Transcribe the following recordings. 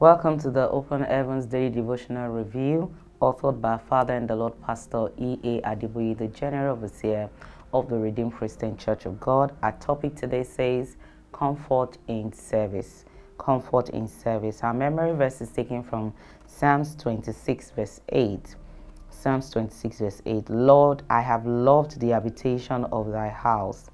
Welcome to the Open Heavens Daily Devotional Review, authored by our Father in the Lord, Pastor E.A. Adeboye, the General Overseer of the Redeemed Christian Church of God. Our topic today says, Comfort in Service. Comfort in Service. Our memory verse is taken from Psalms 26, verse 8. Psalms 26, verse 8. Lord, I have loved the habitation of thy house,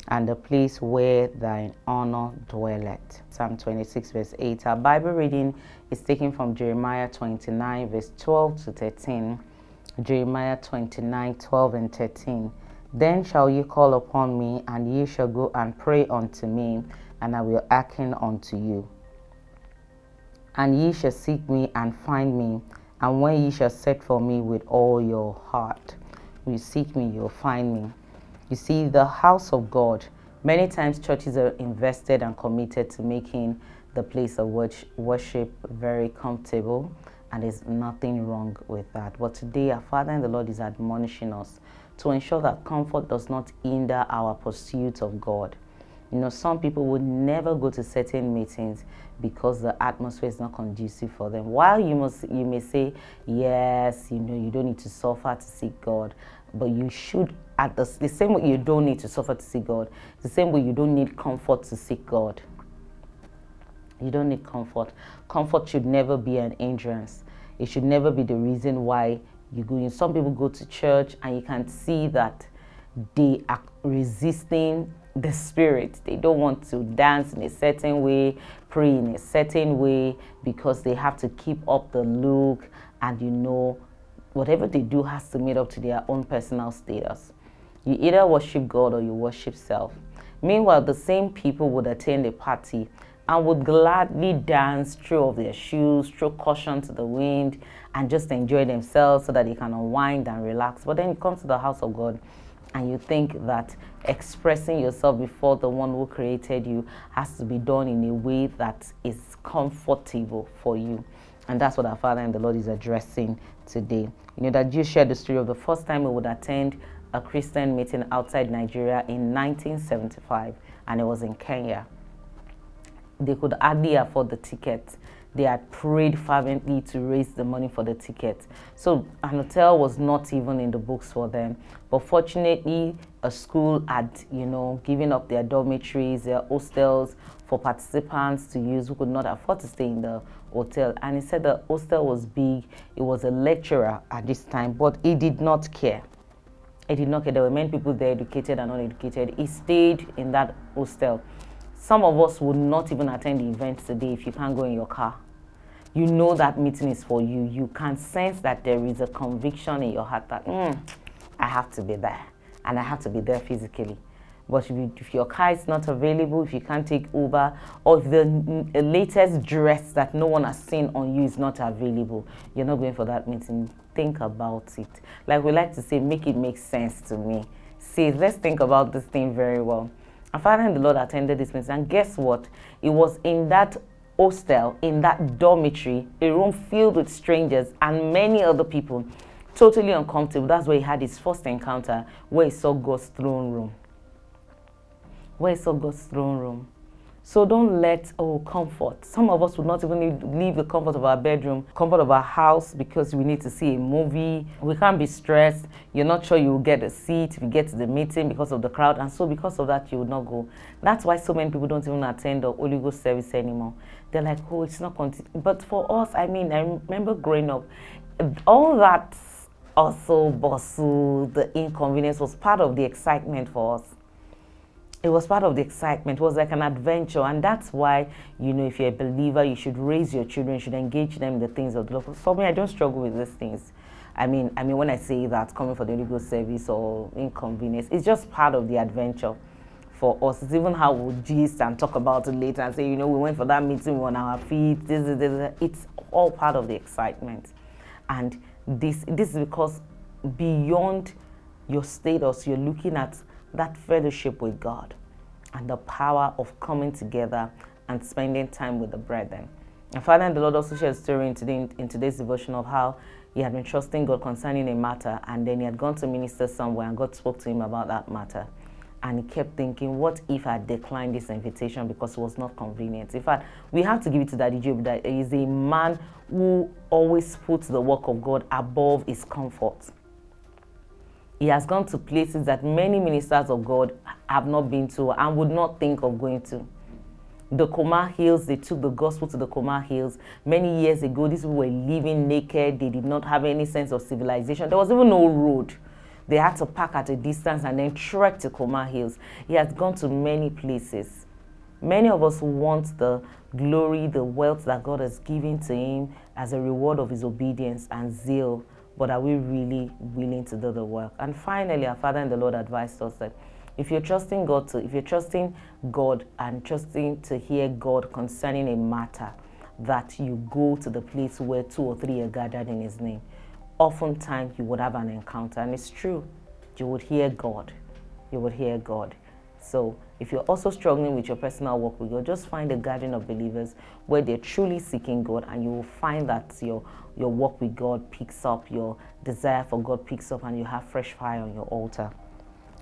and the place where thine honor dwelleth. Psalm 26, verse 8. Our Bible reading is taken from Jeremiah 29, verse 12 to 13. Jeremiah 29, 12 and 13. Then shall ye call upon me, and ye shall go and pray unto me, and I will hearken unto you. And ye shall seek me and find me, and when ye shall search for me with all your heart. When you seek me, you'll find me. You see, the house of God, many times churches are invested and committed to making the place of worship very comfortable, and there's nothing wrong with that. But today, our Father in the Lord is admonishing us to ensure that comfort does not hinder our pursuit of God. You know, some people would never go to certain meetings because the atmosphere is not conducive for them. While you may say, yes, you know, you don't need to suffer to seek God, but you should, at the same way you don't need to suffer to seek God, the same way you don't need comfort to seek God. You don't need comfort. Comfort should never be an hindrance. It should never be the reason why you go in. Some people go to church and you can see that they are resisting the spirit. They don't want to dance in a certain way, pray in a certain way, because they have to keep up the look, and you know, whatever they do has to meet up to their own personal status. You either worship God or you worship self. Meanwhile, the same people would attend a party and would gladly dance, throw off their shoes, throw caution to the wind, and just enjoy themselves so that they can unwind and relax. But then you come to the house of God and you think that expressing yourself before the one who created you has to be done in a way that is comfortable for you. And that's what our Father in the Lord is addressing today. You know that Jews shared the story of the first time we would attend a Christian meeting outside Nigeria in 1975, and it was in Kenya. They could hardly afford the ticket. They had prayed fervently to raise the money for the ticket. So an hotel was not even in the books for them. But fortunately, a school had, you know, given up their dormitories, their hostels for participants to use who could not afford to stay in the hotel. And he said the hostel was big. It was a lecturer at this time, but he did not care. He did not care. There were many people there, educated and uneducated. He stayed in that hostel. Some of us would not even attend the event today if you can't go in your car. You know that meeting is for you. You can sense that there is a conviction in your heart that, I have to be there, and I have to be there physically. But if your car is not available, if you can't take Uber, or if the latest dress that no one has seen on you is not available, you're not going for that meeting. Think about it. Like we like to say, make it make sense to me. See, let's think about this thing very well. Our Father in the Lord attended this meeting, and guess what? It was in that hostel, in that dormitory, a room filled with strangers and many other people, totally uncomfortable. That's where he had his first encounter, where he saw God's throne room. Where he saw God's throne room. So don't let, comfort. Some of us would not even leave the comfort of our bedroom, comfort of our house, because we need to see a movie. We can't be stressed. You're not sure you will get a seat if you get to the meeting because of the crowd. And so because of that, you would not go. That's why so many people don't even attend the Holy Ghost service anymore. They're like, it's not continuing. But for us, I remember growing up, all that also bustle, the inconvenience was part of the excitement for us. It was part of the excitement. It was like an adventure. And that's why, you know, if you're a believer, you should raise your children, you should engage them in the things of the Lord. For me, I don't struggle with these things. I mean, when I say that, coming for the Holy Ghost service or inconvenience, it's just part of the adventure for us. It's even how we'll gist and talk about it later and say, you know, we went for that meeting, we were on our feet, this. It's all part of the excitement. And this is because beyond your status, you're looking at that fellowship with God and the power of coming together and spending time with the brethren. And Father and the Lord also shared a story in today's devotion of how he had been trusting God concerning a matter, and then he had gone to minister somewhere and God spoke to him about that matter. And he kept thinking, what if I declined this invitation because it was not convenient? In fact, we have to give it to Daddy Job that he is a man who always puts the work of God above his comfort. He has gone to places that many ministers of God have not been to and would not think of going to. The Coma Hills, they took the gospel to the Coma Hills. Many years ago, these people were living naked. They did not have any sense of civilization. There was even no road. They had to park at a distance and then trek to Coma Hills. He has gone to many places. Many of us want the glory, the wealth that God has given to him as a reward of his obedience and zeal. But are we really willing to do the work? And finally, our Father in the Lord advised us that if you're trusting God and trusting to hear God concerning a matter, that you go to the place where 2 or 3 are gathered in his name. Oftentimes you would have an encounter, and it's true. You would hear God. You would hear God. So if you're also struggling with your personal walk with God, just find a gathering of believers where they're truly seeking God, and you will find that your walk with God picks up, your desire for God picks up, and you have fresh fire on your altar.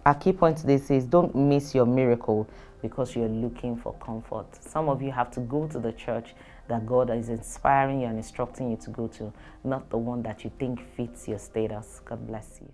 Our key point today says, don't miss your miracle because you're looking for comfort. Some of you have to go to the church that God is inspiring you and instructing you to go to, not the one that you think fits your status. God bless you.